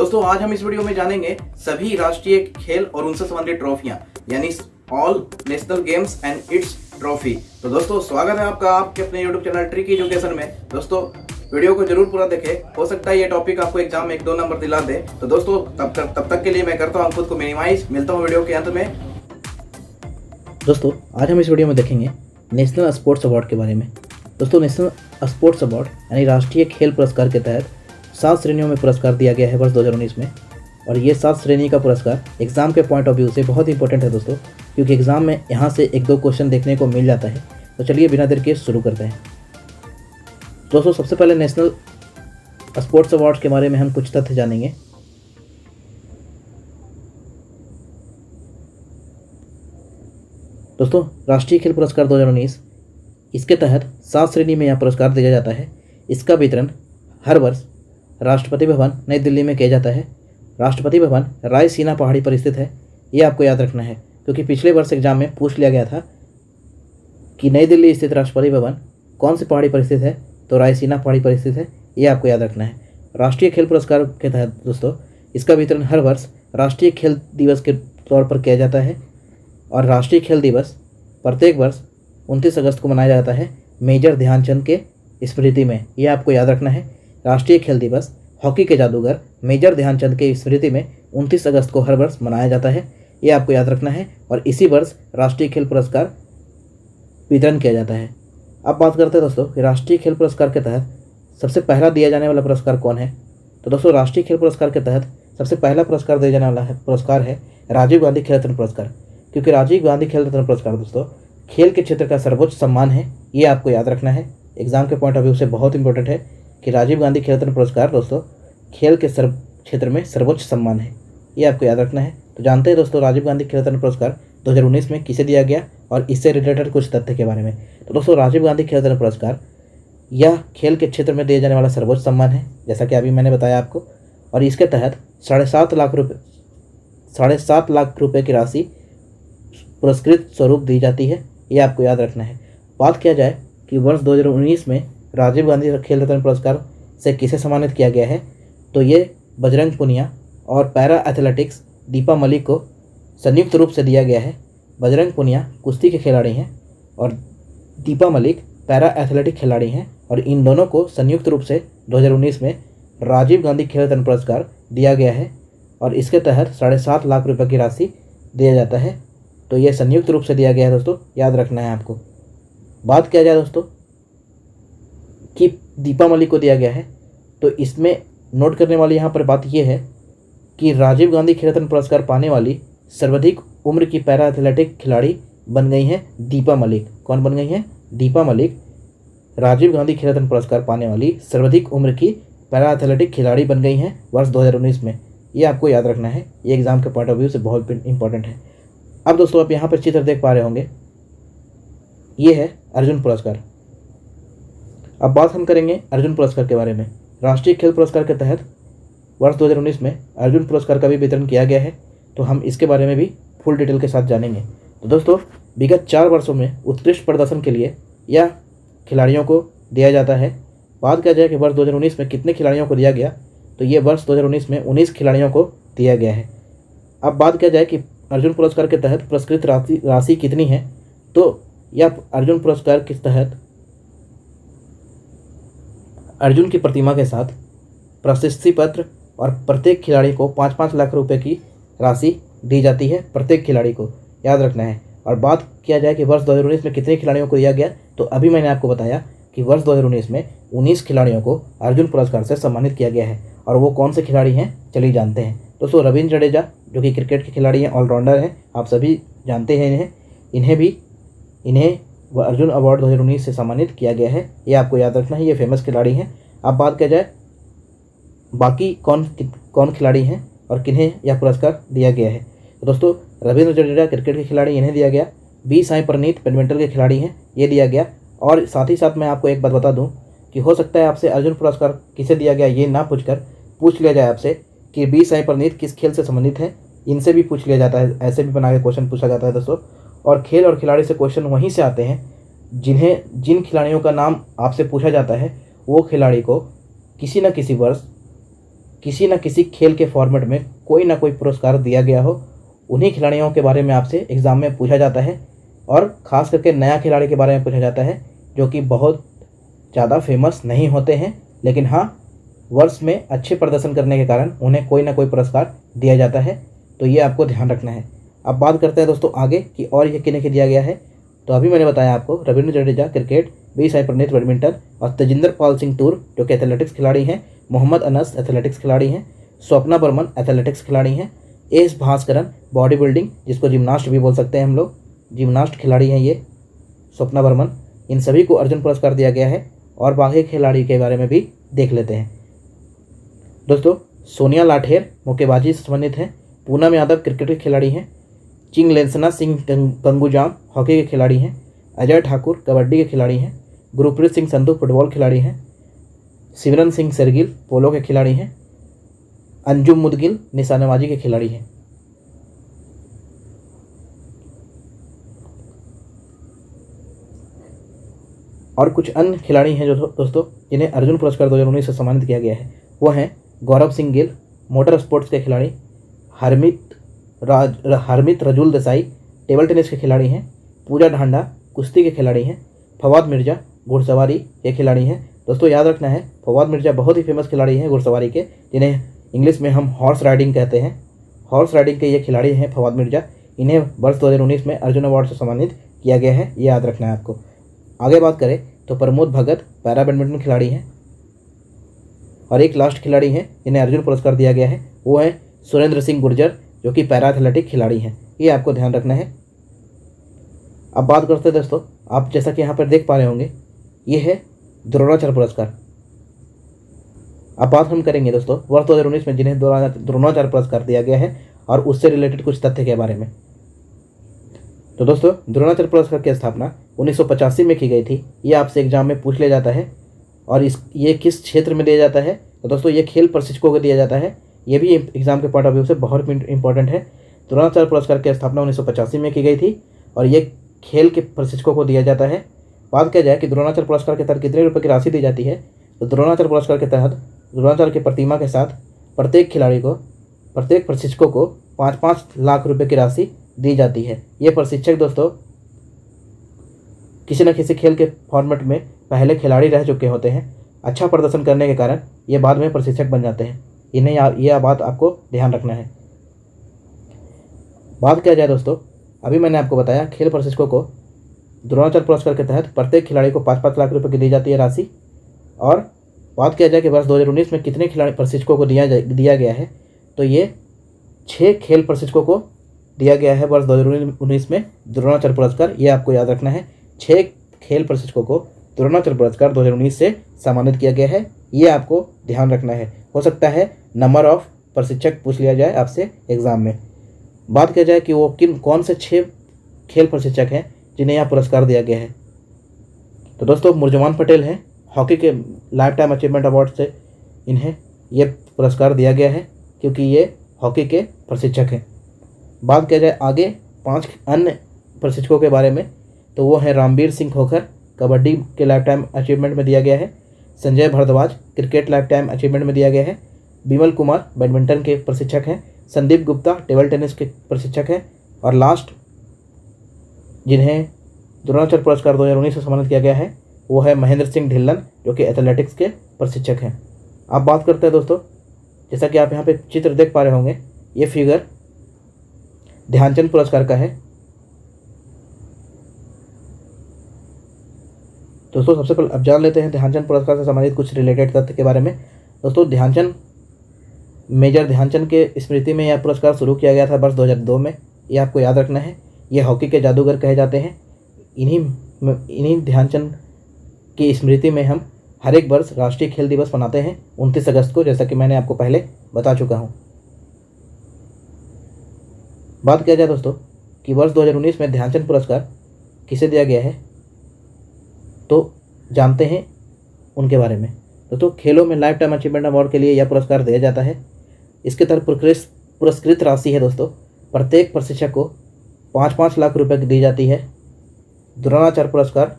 दोस्तों आज हम इस वीडियो में जानेंगे सभी राष्ट्रीय खेल और उनसे संबंधित ट्रॉफियां यानी all national games and it's trophy. तो दोस्तों स्वागत है आपका आपके अपने यूट्यूब चैनल ट्रिकी एजुकेशन में। दोस्तों वीडियो को जरूर पूरा देखें, हो सकता है ये टॉपिक आपको एग्जाम में 1-2 नंबर दिला दे। तो दोस्तों तब तक के लिए मैं करता हूँ खुद को मिनिमाइज। मिलता हूँ वीडियो के अंत में। दोस्तों आज हम इस वीडियो में देखेंगे नेशनल स्पोर्ट्स अवार्ड के बारे में। दोस्तों नेशनल स्पोर्ट्स अवार्ड यानी राष्ट्रीय खेल पुरस्कार के तहत 7 श्रेणियों में पुरस्कार दिया गया है वर्ष 2019 में। और ये 7 श्रेणी का पुरस्कार एग्ज़ाम के पॉइंट ऑफ व्यू से बहुत इंपॉर्टेंट है दोस्तों, क्योंकि एग्ज़ाम में यहाँ से 1-2 क्वेश्चन देखने को मिल जाता है। तो चलिए बिना देर के शुरू करते हैं। दोस्तों सबसे पहले नेशनल स्पोर्ट्स अवार्ड के बारे में हम कुछ तथ्य जानेंगे। दोस्तों राष्ट्रीय खेल पुरस्कार 2019 इसके तहत 7 श्रेणी में यह पुरस्कार दिया जाता है। इसका वितरण हर वर्ष राष्ट्रपति भवन नई दिल्ली में किया जाता है। राष्ट्रपति भवन रायसीना पहाड़ी पर स्थित है, ये आपको याद रखना है, क्योंकि पिछले वर्ष एग्जाम में पूछ लिया गया था कि नई दिल्ली स्थित राष्ट्रपति भवन कौन सी पहाड़ी पर स्थित है, तो रायसीना पहाड़ी पर स्थित है, ये आपको याद रखना है। राष्ट्रीय खेल पुरस्कार के तहत दोस्तों इसका वितरण हर वर्ष राष्ट्रीय खेल दिवस के तौर पर किया जाता है। और राष्ट्रीय खेल दिवस प्रत्येक वर्ष 29 अगस्त को मनाया जाता है मेजर ध्यानचंद के स्मृति में, ये आपको याद रखना है। राष्ट्रीय खेल दिवस हॉकी के जादूगर मेजर ध्यानचंद के स्मृति में 29 अगस्त को हर वर्ष मनाया जाता है, ये आपको याद रखना है। और इसी वर्ष राष्ट्रीय खेल पुरस्कार वितरण किया जाता है। अब बात करते हैं दोस्तों कि राष्ट्रीय खेल पुरस्कार के तहत सबसे पहला दिया जाने वाला पुरस्कार कौन है। तो दोस्तों राष्ट्रीय खेल पुरस्कार के तहत सबसे पहला पुरस्कार दिया जाने वाला पुरस्कार है राजीव गांधी खेल रत्न पुरस्कार, क्योंकि राजीव गांधी खेल रत्न पुरस्कार दोस्तों खेल के क्षेत्र का सर्वोच्च सम्मान है, ये आपको याद रखना है। एग्जाम के पॉइंट ऑफ व्यू से बहुत इंपॉर्टेंट है कि राजीव गांधी खेल रत्न पुरस्कार दोस्तों खेल के क्षेत्र में सर्वोच्च सम्मान है, ये आपको याद रखना है। तो जानते हैं दोस्तों राजीव गांधी खेल रत्न पुरस्कार 2019 में किसे दिया गया और इससे रिलेटेड कुछ तथ्य के बारे में। तो दोस्तों राजीव गांधी खेल रत्न पुरस्कार यह खेल के क्षेत्र में दिए जाने वाला सर्वोच्च सम्मान है, जैसा कि अभी मैंने बताया आपको। और इसके तहत 7.5 लाख रुपये की राशि पुरस्कृत स्वरूप दी जाती है, ये आपको याद रखना है। बात किया जाए कि वर्ष 2019 में राजीव गांधी खेल रत्न पुरस्कार से किसे सम्मानित किया गया है, तो ये बजरंग पुनिया और पैरा एथलेटिक्स दीपा मलिक को संयुक्त रूप से दिया गया है। बजरंग पुनिया कुश्ती के खिलाड़ी हैं और दीपा मलिक पैरा एथलेटिक खिलाड़ी हैं, और इन दोनों को संयुक्त रूप से 2019 में राजीव गांधी खेल रत्न पुरस्कार दिया गया है। और इसके तहत 7.5 लाख रुपये की राशि दिया जाता है। तो ये संयुक्त रूप से दिया गया है दोस्तों, याद रखना है आपको। बात किया जाए दोस्तों कि दीपा मलिक को दिया गया है, तो इसमें नोट करने वाली यहाँ पर बात यह है कि राजीव गांधी खेल रत्न पुरस्कार पाने वाली सर्वाधिक उम्र की पैरा एथलेटिक खिलाड़ी बन गई हैं दीपा मलिक। कौन बन गई हैं? दीपा मलिक राजीव गांधी खेल रत्न पुरस्कार पाने वाली सर्वाधिक उम्र की पैरा एथलेटिक खिलाड़ी बन गई हैं वर्ष 2019 में, ये आपको याद रखना है। ये एग्जाम के पॉइंट ऑफ व्यू से बहुत इंपॉर्टेंट है। अब दोस्तों आप यहाँ पर चित्र देख पा रहे होंगे, ये है अर्जुन पुरस्कार। अब बात हम करेंगे अर्जुन पुरस्कार के बारे में। राष्ट्रीय खेल पुरस्कार के तहत वर्ष 2019 में अर्जुन पुरस्कार का भी वितरण किया गया है, तो हम इसके बारे में भी फुल डिटेल के साथ जानेंगे। तो दोस्तों विगत 4 वर्षों में उत्कृष्ट प्रदर्शन के लिए यह खिलाड़ियों को दिया जाता है। बात किया जाए कि वर्ष 2019 में कितने खिलाड़ियों को दिया गया, तो ये वर्ष 2019 में 19 खिलाड़ियों को दिया गया है। अब बात किया जाए कि अर्जुन पुरस्कार के तहत पुरस्कृत राशि कितनी है, तो यह अर्जुन पुरस्कार के तहत अर्जुन की प्रतिमा के साथ प्रशस्ति पत्र और प्रत्येक खिलाड़ी को 5-5 लाख रुपए की राशि दी जाती है, प्रत्येक खिलाड़ी को, याद रखना है। और बात किया जाए कि वर्ष 2019 में कितने खिलाड़ियों को दिया गया, तो अभी मैंने आपको बताया कि वर्ष 2019 में 19 खिलाड़ियों को अर्जुन पुरस्कार से सम्मानित किया गया है। और वो कौन से खिलाड़ी हैं चलिए जानते हैं। दोस्तों रविंद्र जडेजा जो कि क्रिकेट के खिलाड़ी हैं, ऑलराउंडर हैं, आप सभी जानते हैं इन्हें अर्जुन अवार्ड 2019 से सम्मानित किया गया है, ये आपको याद रखना है। ये फेमस खिलाड़ी हैं। अब बात किया जाए बाकी कौन खिलाड़ी हैं और किन्हें यह पुरस्कार दिया गया है। तो दोस्तों रविंद्र जडेजा क्रिकेट के खिलाड़ी, इन्हें दिया गया। बी साई प्रनीत बैडमिंटन के खिलाड़ी हैं, ये दिया गया। और साथ ही साथ मैं आपको एक बात बता दूं कि हो सकता है आपसे अर्जुन पुरस्कार किसे दिया गया ये ना पूछ लिया जाए आपसे कि बी साई प्रनीत किस खेल से संबंधित है, इनसे भी पूछ लिया जाता है, ऐसे भी बना के क्वेश्चन पूछा जाता है दोस्तों। और खेल और खिलाड़ी से क्वेश्चन वहीं से आते हैं जिन खिलाड़ियों का नाम आपसे पूछा जाता है, वो खिलाड़ी को किसी न किसी वर्ष किसी न किसी खेल के फॉर्मेट में कोई ना कोई पुरस्कार दिया गया हो, उन्हीं खिलाड़ियों के बारे में आपसे एग्ज़ाम में पूछा जाता है। और ख़ास करके नया खिलाड़ी के बारे में पूछा जाता है जो कि बहुत ज़्यादा फेमस नहीं होते हैं, लेकिन हाँ वर्ष में अच्छे प्रदर्शन करने के कारण उन्हें कोई ना कोई पुरस्कार दिया जाता है। तो ये आपको ध्यान रखना है। अब बात करते हैं दोस्तों आगे कि और ये किन्हें दिया गया है। तो अभी मैंने बताया आपको Ravindra Jadeja cricket, B Sai Praneeth badminton और तेजिंदर पाल सिंह तूर जो कि एथलेटिक्स खिलाड़ी हैं, मोहम्मद अनस एथलेटिक्स खिलाड़ी हैं, स्वप्ना बर्मन एथलेटिक्स खिलाड़ी हैं, एस भास्करन बॉडी बिल्डिंग जिसको जिम्नास्ट भी बोल सकते हैं हम लोग, जिम्नास्ट खिलाड़ी हैं ये स्वप्ना बर्मन। इन सभी को अर्जुन पुरस्कार दिया गया है। और बाकी खिलाड़ी के बारे में भी देख लेते हैं दोस्तों। सोनिया लाठेर मुक्केबाजी से संबंधित हैं, पूनम यादव क्रिकेट के खिलाड़ी हैं, चिंगलेनसना सिंह कंगुजाम हॉकी के खिलाड़ी हैं, अजय ठाकुर कबड्डी के खिलाड़ी हैं, गुरप्रीत सिंह संधू फुटबॉल खिलाड़ी हैं, सिमरन सिंह सरगिल पोलो के खिलाड़ी हैं, अंजुम मुदगिल निशानेबाजी के खिलाड़ी हैं। और कुछ अन्य खिलाड़ी हैं जो दोस्तों जिन्हें अर्जुन पुरस्कार 2019 से सम्मानित किया गया है। वो हैं गौरव सिंह गिल मोटर स्पोर्ट्स के खिलाड़ी, हरमित रजुल देसाई टेबल टेनिस के खिलाड़ी हैं, पूजा ढांडा कुश्ती के खिलाड़ी हैं, फवाद मिर्जा घुड़सवारी के खिलाड़ी हैं। दोस्तों याद रखना है फवाद मिर्जा बहुत ही फेमस खिलाड़ी हैं घुड़सवारी के, जिन्हें इंग्लिश में हम हॉर्स राइडिंग कहते हैं। हॉर्स राइडिंग के ये खिलाड़ी हैं फवाद मिर्जा। इन्हें वर्ष 2019 में अर्जुन अवार्ड से सम्मानित किया गया है, ये याद रखना है आपको। आगे बात करें तो प्रमोद भगत पैरा बैडमिंटन खिलाड़ी हैं। और एक लास्ट खिलाड़ी हैं जिन्हें अर्जुन पुरस्कार दिया गया है, वो है सुरेंद्र सिंह गुर्जर जो कि पैरा एथलेटिक खिलाड़ी हैं। ये आपको ध्यान रखना है। अब बात करते हैं दोस्तों, आप जैसा कि यहाँ पर देख पा रहे होंगे ये है द्रोणाचार्य पुरस्कार। अब बात हम करेंगे दोस्तों वर्ष 2019 में जिन्हें द्रोणाचार्य पुरस्कार दिया गया है और उससे रिलेटेड कुछ तथ्य के बारे में। तो दोस्तों द्रोणाचार्य पुरस्कार की स्थापना 1985 में की गई थी। ये आपसे एग्जाम में पूछ लिया जाता है। और ये किस क्षेत्र में दिया जाता है? तो दोस्तों ये खेल प्रशिक्षकों को दिया जाता है। ये भी एग्जाम के पॉइंट ऑफ व्यू से बहुत इंपॉर्टेंट है। द्रोणाचार्य पुरस्कार की स्थापना 1985 में की गई थी और ये खेल के प्रशिक्षकों को दिया जाता है। बात किया जाए कि द्रोणाचार्य पुरस्कार के तहत कितने रुपये की राशि दी जाती है, तो द्रोणाचार्य पुरस्कार के तहत द्रोणाचार्य की प्रतिमा के साथ प्रत्येक खिलाड़ी को, प्रत्येक प्रशिक्षकों को 5-5 लाख रुपए की राशि दी जाती है। ये प्रशिक्षक दोस्तों किसी न किसी खेल के फॉर्मेट में पहले खिलाड़ी रह चुके होते हैं। अच्छा प्रदर्शन करने के कारण ये बाद में प्रशिक्षक बन जाते हैं। इन्हें यह बात आपको ध्यान रखना है। बात किया जाए दोस्तों, अभी मैंने आपको बताया खेल प्रशिक्षकों को द्रोणाचार्य पुरस्कार के तहत प्रत्येक खिलाड़ी को 5-5 लाख रुपए की दी जाती है राशि। और बात किया जाए कि वर्ष 2019 में कितने खिलाड़ी प्रशिक्षकों को दिया गया है, तो ये 6 खेल प्रशिक्षकों को दिया गया है वर्ष 2019 में द्रोणाचार्य पुरस्कार। ये आपको याद रखना है। 6 खेल प्रशिक्षकों को द्रोणाचार्य पुरस्कार 2019 से सम्मानित किया गया है। ये आपको ध्यान रखना है। हो सकता है नंबर ऑफ प्रशिक्षक पूछ लिया जाए आपसे एग्जाम में। बात किया जाए कि वो कौन से 6 खेल प्रशिक्षक हैं जिन्हें यह पुरस्कार दिया गया है, तो दोस्तों मुर्जमान पटेल हैं। हॉकी के लाइफ टाइम अचीवमेंट अवार्ड से इन्हें ये पुरस्कार दिया गया है क्योंकि ये हॉकी के प्रशिक्षक हैं। बात किया जाए आगे 5 अन्य प्रशिक्षकों के बारे में, तो वो हैं रामवीर सिंह खोखर कबड्डी के लाइफ टाइम अचीवमेंट में दिया गया है, Sanjay Bhardwaj cricket lifetime achievement में दिया गया है, बिमल कुमार बैडमिंटन के प्रशिक्षक हैं, संदीप गुप्ता टेबल टेनिस के प्रशिक्षक हैं, और लास्ट जिन्हें द्रोणाचार्य पुरस्कार 2019 से सम्मानित किया गया है वो है महेंद्र सिंह ढिल्लन जो कि एथलेटिक्स के प्रशिक्षक हैं। अब बात करते हैं दोस्तों, जैसा कि आप यहाँ पे चित्र देख पा रहे होंगे, ये फिगर ध्यानचंद पुरस्कार का है। दोस्तों सबसे पहले अब जान लेते हैं ध्यानचंद पुरस्कार से संबंधित कुछ रिलेटेड तथ्य के बारे में। दोस्तों मेजर ध्यानचंद के स्मृति में यह पुरस्कार शुरू किया गया था वर्ष 2002 में। ये आपको याद रखना है। ये हॉकी के जादूगर कहे जाते हैं। इन्हीं ध्यानचंद की स्मृति में हम हर एक वर्ष राष्ट्रीय खेल दिवस मनाते हैं 29 अगस्त को, जैसा कि मैंने आपको पहले बता चुका हूँ। बात किया जाए दोस्तों कि वर्ष 2019 में ध्यानचंद पुरस्कार किसे दिया गया है, तो जानते हैं उनके बारे में। दोस्तों खेलों में लाइफ टाइम अचीवमेंट अवार्ड के लिए यह पुरस्कार दिया जाता है। इसके तहत पुरस्कृत राशि है दोस्तों, प्रत्येक प्रशिक्षक को 5-5 लाख रुपए की दी जाती है। द्रोणाचार्य पुरस्कार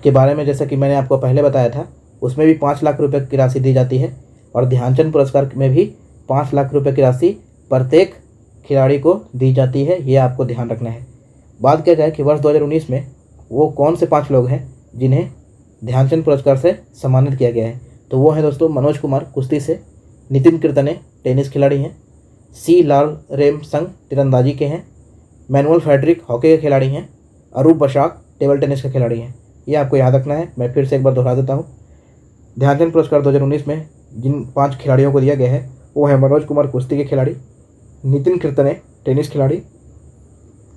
के बारे में जैसा कि मैंने आपको पहले बताया था, उसमें भी 5 लाख रुपए की राशि दी जाती है। और ध्यानचंद पुरस्कार में भी 5 लाख रुपए की राशि प्रत्येक खिलाड़ी को दी जाती है, ये आपको ध्यान रखना है। बात किया जाए कि वर्ष 2019 में वो कौन से 5 लोग हैं जिन्हें ध्यानचंद पुरस्कार से सम्मानित किया गया है, तो वो हैं दोस्तों मनोज कुमार कुश्ती से, नितिन कीर्तने टेनिस खिलाड़ी हैं, सी लाल रेमसंग तीरंदाजी के हैं, मैनुअल फ्रेडरिक हॉकी के खिलाड़ी हैं, अरूप बशाक टेबल टेनिस के खिलाड़ी हैं। ये आपको याद रखना है। मैं फिर से एक बार दोहरा देता हूँ। ध्यानचंद पुरस्कार 2019 में जिन 5 खिलाड़ियों को दिया गया है वो है मनोज कुमार कुश्ती के खिलाड़ी, नितिन कीर्तने टेनिस खिलाड़ी,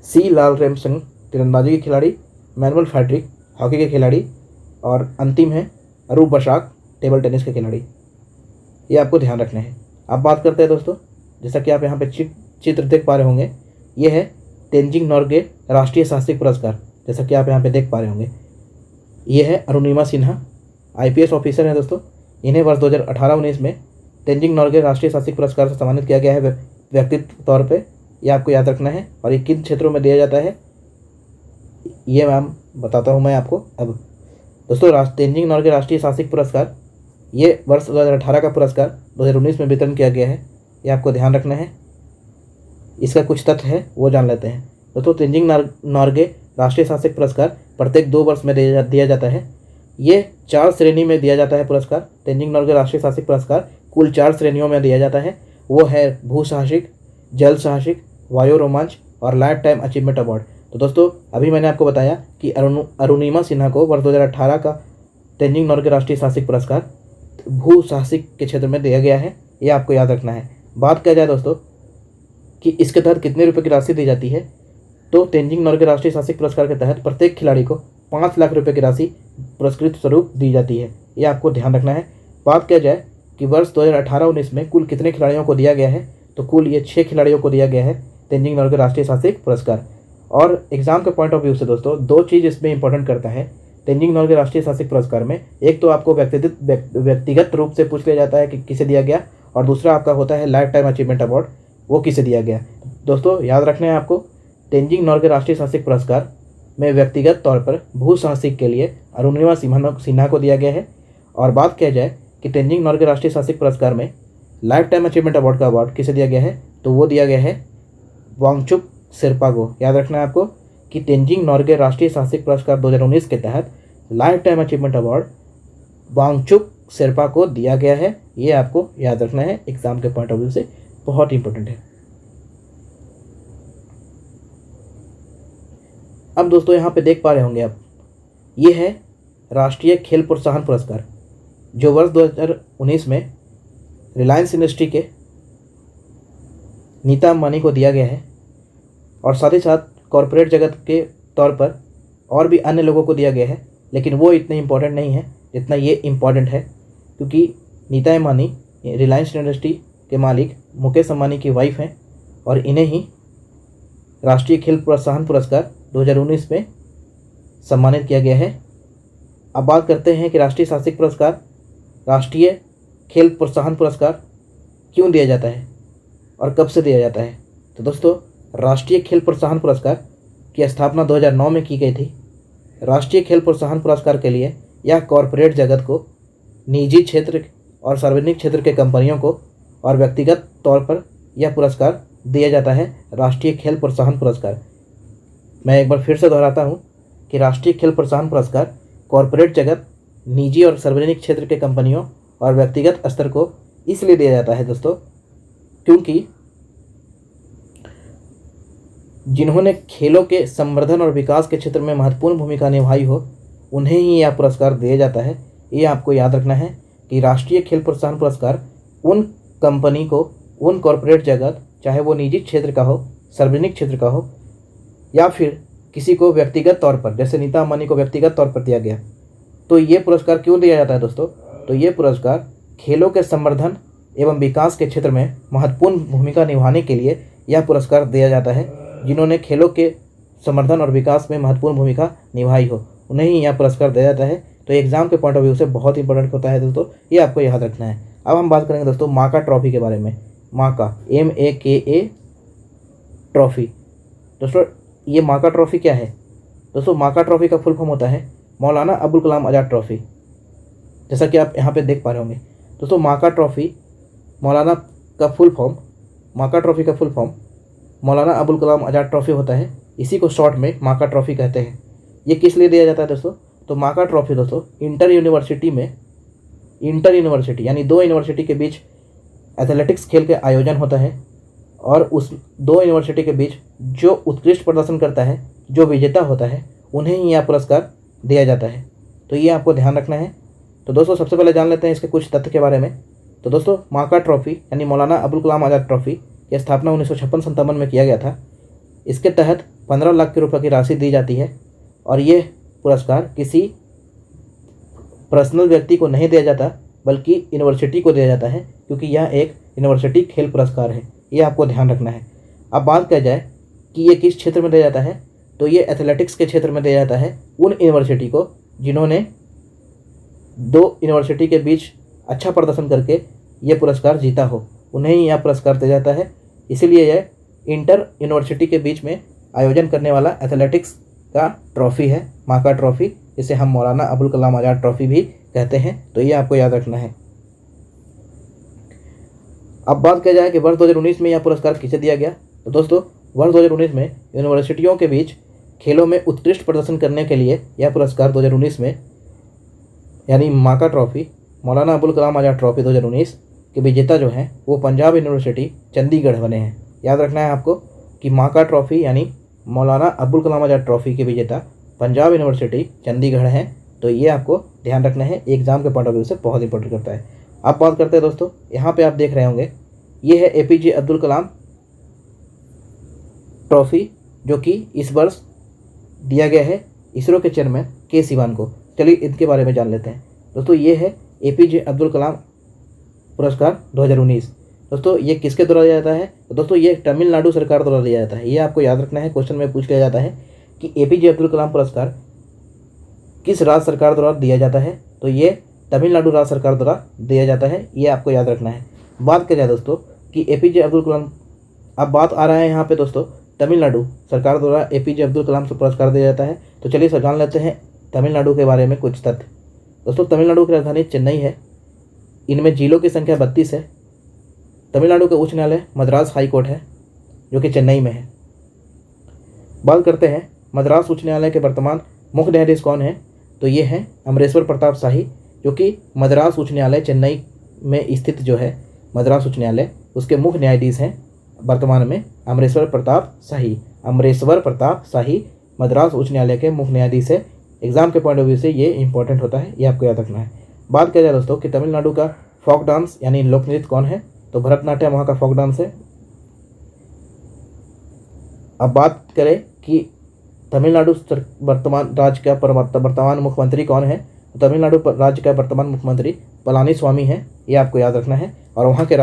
सी लाल रेमसंग तीरंदाजी के खिलाड़ी, मैनुअल फ्रेडरिक हॉकी के खिलाड़ी और अंतिम है अरूप बशाक टेबल टेनिस के खिलाड़ी। ये आपको ध्यान रखना है। अब बात करते हैं दोस्तों, जैसा कि आप यहाँ पे चित्र देख पा रहे होंगे, ये है तेंजिंग नोर्गे राष्ट्रीय साहसिक पुरस्कार। जैसा कि आप यहाँ पे देख पा रहे होंगे, ये है अरुणिमा सिन्हा, IPS ऑफिसर हैं दोस्तों। इन्हें वर्ष 2018-19 में तेंजिंग नोर्गे राष्ट्रीय साहसिक पुरस्कार से सम्मानित किया गया है व्यक्तित्व तौर पे। ये आपको याद रखना है। और ये किन क्षेत्रों में दिया जाता है ये बताता हूँ मैं आपको। अब दोस्तों तेंजिंग नोर्गे राष्ट्रीय साहसिक पुरस्कार ये वर्ष 2018 का पुरस्कार 2019 में वितरण किया गया है, ये आपको ध्यान रखना है। इसका कुछ तथ्य है वो जान लेते हैं। दोस्तों तेंजिंग नोर्गे राष्ट्रीय साहसिक पुरस्कार प्रत्येक 2 वर्ष में दिया जाता है। ये 4 श्रेणी में दिया जाता है पुरस्कार। तेंजिंग नोर्गे राष्ट्रीय साहसिक पुरस्कार कुल 4 श्रेणियों में दिया जाता है। वो है भू साहसिक, जल साहसिक, वायु रोमांच और लाइफ टाइम अचीवमेंट अवार्ड। तो दोस्तों अभी मैंने आपको बताया कि अरुणिमा सिन्हा को वर्ष 2018 का तेंजिंग नोर्गे राष्ट्रीय साहसिक पुरस्कार भू साहसिक के क्षेत्र में दिया गया है, ये आपको याद रखना है। बात किया जाए दोस्तों कि इसके तहत कितने रुपए की राशि दी जाती है, तो तेंजिंग नोर्गे राष्ट्रीय साहसिक पुरस्कार के तहत प्रत्येक खिलाड़ी को 5 लाख रुपए की राशि पुरस्कृत स्वरूप दी जाती है, ये आपको ध्यान रखना है। बात किया जाए कि वर्ष 2018-19 में कुल कितने खिलाड़ियों को दिया गया है, तो कुल ये 6 खिलाड़ियों को दिया गया है तेंजिंग नोर्गे राष्ट्रीय साहसिक पुरस्कार। और एग्जाम के पॉइंट ऑफ व्यू से दोस्तों 2 चीज़ इसमें इंपॉर्टेंट करता है तेंजिंग नोर्गे राष्ट्रीय साहसिक पुरस्कार में। एक तो आपको व्यक्तिगत रूप से पूछ लिया जाता है कि किसे दिया गया, और दूसरा आपका होता है लाइफ टाइम अचीवमेंट अवार्ड, वो किसे दिया गया। दोस्तों याद रखना है आपको, तेंजिंग नोर्गे राष्ट्रीय साहसिक पुरस्कार में व्यक्तिगत तौर पर भू साहसिक के लिए अरुणिमा सिन्हा को दिया गया है। और बात किया जाए कि तेंजिंग नोर्गे राष्ट्रीय साहसिक पुरस्कार में लाइफ टाइम अचीवमेंट अवार्ड का अवार्ड किसे दिया गया है, तो वो दिया गया है वांगचुक शेरपा को। याद रखना है आपको कि तेंजिंग नोर्गे राष्ट्रीय साहसिक पुरस्कार 2019 के तहत lifetime achievement award Wangchuk Sherpa को दिया गया है, ये आपको याद रखना है। एग्जाम के पॉइंट ऑफ व्यू से बहुत इंपॉर्टेंट है। अब दोस्तों यहाँ पे देख पा रहे होंगे आप, ये है राष्ट्रीय खेल प्रोत्साहन पुरस्कार जो वर्ष 2019 में रिलायंस इंडस्ट्री के नीता अंबानी को दिया गया है, और साथ ही साथ कॉरपोरेट जगत के तौर पर और भी अन्य लोगों को दिया गया है, लेकिन वो इतने इम्पोर्टेंट नहीं है जितना ये इम्पोर्टेंट है, क्योंकि नीता अंबानी रिलायंस इंडस्ट्री के मालिक मुकेश अंबानी की वाइफ हैं, और इन्हें ही राष्ट्रीय खेल प्रोत्साहन पुरस्कार 2019 में सम्मानित किया गया है। अब बात करते हैं कि राष्ट्रीय साहसिक पुरस्कार, राष्ट्रीय खेल प्रोत्साहन पुरस्कार क्यों दिया जाता है और कब से दिया जाता है। तो दोस्तों राष्ट्रीय खेल प्रोत्साहन पुरस्कार की स्थापना 2009 में की गई थी। राष्ट्रीय खेल प्रोत्साहन पुरस्कार के लिए यह कॉरपोरेट जगत को, निजी क्षेत्र और सार्वजनिक क्षेत्र के कंपनियों को और व्यक्तिगत तौर पर यह पुरस्कार दिया जाता है, राष्ट्रीय खेल प्रोत्साहन पुरस्कार। मैं एक बार फिर से दोहराता हूँ कि राष्ट्रीय खेल प्रोत्साहन पुरस्कार कॉरपोरेट जगत, निजी और सार्वजनिक क्षेत्र के कंपनियों और व्यक्तिगत स्तर को इसलिए दिया जाता है दोस्तों, क्योंकि जिन्होंने खेलों के संवर्धन और विकास के क्षेत्र में महत्वपूर्ण भूमिका निभाई हो, उन्हें ही यह पुरस्कार दिया जाता है। ये आपको याद रखना है कि राष्ट्रीय खेल प्रोत्साहन पुरस्कार उन कंपनी को, उन कॉरपोरेट जगत, चाहे वो निजी क्षेत्र का हो, सार्वजनिक क्षेत्र का हो, या फिर किसी को व्यक्तिगत तौर पर, जैसे नीता अंबानी को व्यक्तिगत तौर पर दिया गया, तो ये पुरस्कार क्यों दिया जाता है दोस्तों। तो ये पुरस्कार खेलों के संवर्धन एवं विकास के क्षेत्र में महत्वपूर्ण भूमिका निभाने के लिए यह पुरस्कार दिया जाता है। जिन्होंने खेलों के संवर्धन और विकास में महत्वपूर्ण भूमिका निभाई हो, उन्हें ही यह पुरस्कार दिया जाता है। तो एग्जाम के पॉइंट ऑफ व्यू से बहुत इंपॉर्टेंट होता है दोस्तों, ये आपको याद रखना है। अब हम बात करेंगे दोस्तों माका ट्रॉफी के बारे में। माका MAKA ट्रॉफी। दोस्तों ये माका ट्रॉफी क्या है। दोस्तों माका ट्रॉफी का फुल फॉर्म होता है मौलाना अबुल कलाम आज़ाद ट्रॉफी। जैसा कि आप यहाँ पे देख पा रहे होंगे दोस्तों, माका ट्रॉफी मौलाना का फुल फॉर्म, माका ट्रॉफी का full form Maulana Abul Kalam Azad trophy होता है। इसी को शॉर्ट में माका ट्रॉफी कहते हैं। ये किस लिए दिया जाता है दोस्तों? तो माका ट्रॉफी दोस्तों इंटर यूनिवर्सिटी यानी दो यूनिवर्सिटी के बीच एथलेटिक्स खेल के आयोजन होता है, और उस दो यूनिवर्सिटी के बीच जो उत्कृष्ट प्रदर्शन करता है, जो विजेता होता है, उन्हें ही यह पुरस्कार दिया जाता है। तो ये आपको ध्यान रखना है। तो दोस्तों सबसे पहले जान लेते हैं इसके कुछ तथ्य के बारे में। तो दोस्तों माका ट्रॉफी यानी मौलाना अबुल कलाम आज़ाद ट्रॉफी की स्थापना 1956-57 में किया गया था। इसके तहत 15 लाख रुपए की राशि दी जाती है, और ये पुरस्कार किसी पर्सनल व्यक्ति को नहीं दिया जाता बल्कि यूनिवर्सिटी को दिया जाता है, क्योंकि यह एक यूनिवर्सिटी खेल पुरस्कार है। ये आपको ध्यान रखना है। अब बात किया जाए कि ये किस क्षेत्र में दिया जाता है, तो ये एथलेटिक्स के क्षेत्र में दिया जाता है उन यूनिवर्सिटी को जिन्होंने दो यूनिवर्सिटी के बीच अच्छा प्रदर्शन करके ये पुरस्कार जीता हो, उन्हें ही यह पुरस्कार दिया जाता है। इसीलिए यह इंटर यूनिवर्सिटी के बीच में आयोजन करने वाला एथलेटिक्स का ट्रॉफी है, माका ट्रॉफी, जिसे हम मौलाना अबुल कलाम आज़ाद ट्रॉफी भी कहते हैं। तो ये आपको याद रखना है। अब बात किया जाए कि वर्ष 2019 में यह पुरस्कार किसे दिया गया, तो दोस्तों वर्ष 2019 में यूनिवर्सिटियों के बीच खेलों में उत्कृष्ट प्रदर्शन करने के लिए यह पुरस्कार 2019 में यानी माका ट्रॉफी, मौलाना अबुल कलाम आज़ाद ट्रॉफी 2019 के विजेता जो हैं वो पंजाब यूनिवर्सिटी चंडीगढ़ बने हैं। याद रखना है आपको कि माका ट्रॉफी यानी मौलाना अबुल कलाम आज़ाद ट्रॉफी के विजेता पंजाब यूनिवर्सिटी चंडीगढ़ हैं। तो ये आपको ध्यान रखना है, एग्जाम के पॉइंट ऑफ व्यू से बहुत इंपॉर्टेंट करता है। अब बात करते हैं दोस्तों, यहाँ पे आप देख रहे होंगे ये है APJ अब्दुल कलाम ट्रॉफी, जो कि इस वर्ष दिया गया है इसरो के चेयरमैन के सिवान को। चलिए इनके बारे में जान लेते हैं दोस्तों। ये है APJ अब्दुल कलाम पुरस्कार 2019। दोस्तों ये किसके द्वारा दिया जाता है, तो दोस्तों ये तमिलनाडु सरकार द्वारा दिया जाता है। ये आपको याद रखना है, क्वेश्चन में पूछ लिया जाता है कि APJ अब्दुल कलाम पुरस्कार किस राज्य सरकार द्वारा दिया जाता है, तो ये तमिलनाडु राज्य सरकार द्वारा दिया जाता है। ये आपको याद रखना है। बात किया जाए दोस्तों कि APJ अब्दुल कलाम, अब बात आ रहा है यहाँ पे दोस्तों तमिलनाडु सरकार द्वारा APJ अब्दुल कलाम से पुरस्कार दिया जाता है। तो चलिए जान लेते हैं तमिलनाडु के बारे में कुछ तथ्य। दोस्तों तमिलनाडु की राजधानी चेन्नई है। इनमें जिलों की संख्या 32 है। तमिलनाडु का उच्च न्यायालय मद्रास हाई कोर्ट है, जो कि चेन्नई में है। बात करते हैं मद्रास उच्च न्यायालय के वर्तमान मुख्य न्यायाधीश कौन है, तो ये हैं अमरेश्वर प्रताप शाही, जो कि मद्रास उच्च न्यायालय चेन्नई में स्थित जो है मद्रास उच्च न्यायालय, उसके मुख्य न्यायाधीश हैं वर्तमान में अमरेश्वर प्रताप शाही मद्रास उच्च न्यायालय के मुख्य न्यायाधीश है। एग्जाम के पॉइंट ऑफ व्यू से ये इंपॉर्टेंट होता है, ये आपको याद रखना है। बात किया जाए दोस्तों कि तमिलनाडु का फोक डांस यानी लोक नृत्य कौन है, तो भरतनाट्यम वहाँ का फोक डांस है। अब बात करें कि तमिलनाडु वर्तमान राज्य का वर्तमान मुख्यमंत्री कौन है, तो तमिलनाडु राज्य का वर्तमान मुख्यमंत्री पलानी स्वामी है। ये आपको याद रखना है। और वहाँ के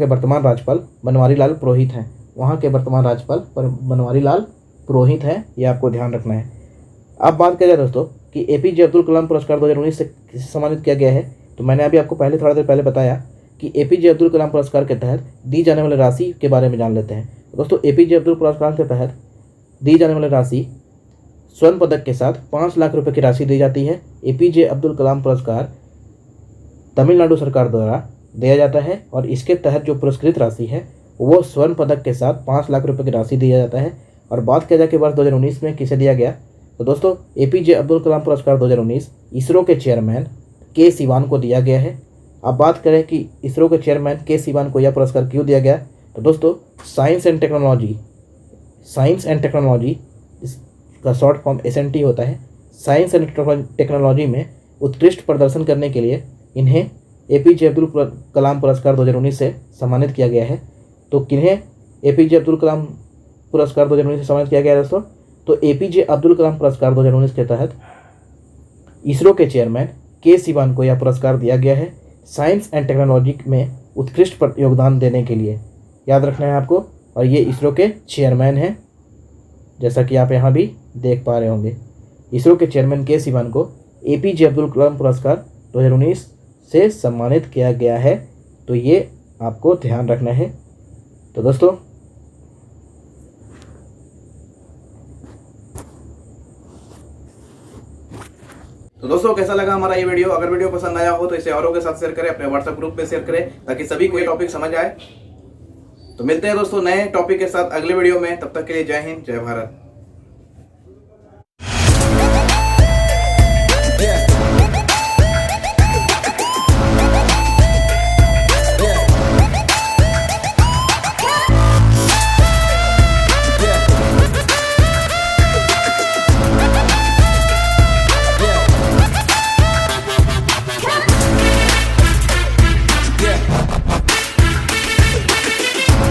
वर्तमान राज्यपाल बनवारी लाल पुरोहित हैं। ये आपको ध्यान रखना है। अब बात करें दोस्तों कि APJ अब्दुल कलाम पुरस्कार 2019 से किसे सम्मानित किया गया है, तो मैंने अभी आपको थोड़ा देर पहले बताया कि APJ अब्दुल कलाम पुरस्कार के तहत दी जाने वाली राशि के बारे में जान लेते हैं। दोस्तों APJ अब्दुल पुरस्कार के तहत दी जाने वाली राशि स्वर्ण पदक के साथ 5 लाख रुपए की राशि दी जाती है। APJ अब्दुल कलाम पुरस्कार तमिलनाडु सरकार द्वारा दिया जाता है, और इसके तहत जो पुरस्कृत राशि है वो स्वर्ण पदक के साथ 5 लाख रुपए की राशि दिया जाता है। और बात किया जाए कि वर्ष 2019 में किसे दिया गया, तो दोस्तों APJ अब्दुल कलाम पुरस्कार 2019 इसरो के चेयरमैन के सिवान को दिया गया है। अब बात करें कि इसरो के चेयरमैन के सिवान को यह पुरस्कार क्यों दिया गया, तो दोस्तों साइंस एंड टेक्नोलॉजी इसका शॉर्ट फॉर्म SNT होता है। साइंस एंड टेक्नोलॉजी में उत्कृष्ट प्रदर्शन करने के लिए इन्हें APJ अब्दुल कलाम पुरस्कार 2019 से सम्मानित किया गया है। तो किन्हें APJ अब्दुल कलाम पुरस्कार 2019 से सम्मानित किया गया है दोस्तों, तो APJ अब्दुल कलाम पुरस्कार 2019 के तहत इसरो के चेयरमैन के सिवान को यह पुरस्कार दिया गया है साइंस एंड टेक्नोलॉजी में उत्कृष्ट योगदान देने के लिए। याद रखना है आपको। और ये इसरो के चेयरमैन हैं, जैसा कि आप यहाँ भी देख पा रहे होंगे। इसरो के चेयरमैन के सिवान को APJ अब्दुल कलाम पुरस्कार 2019 से सम्मानित किया गया है। तो ये आपको ध्यान रखना है। तो तो दोस्तों कैसा लगा हमारा ये वीडियो? अगर वीडियो पसंद आया हो तो इसे औरों के साथ शेयर करें, अपने व्हाट्सएप ग्रुप में शेयर करें ताकि सभी को ये टॉपिक समझ आए। तो मिलते हैं दोस्तों नए टॉपिक के साथ अगले वीडियो में। तब तक के लिए जय हिंद, जय भारत।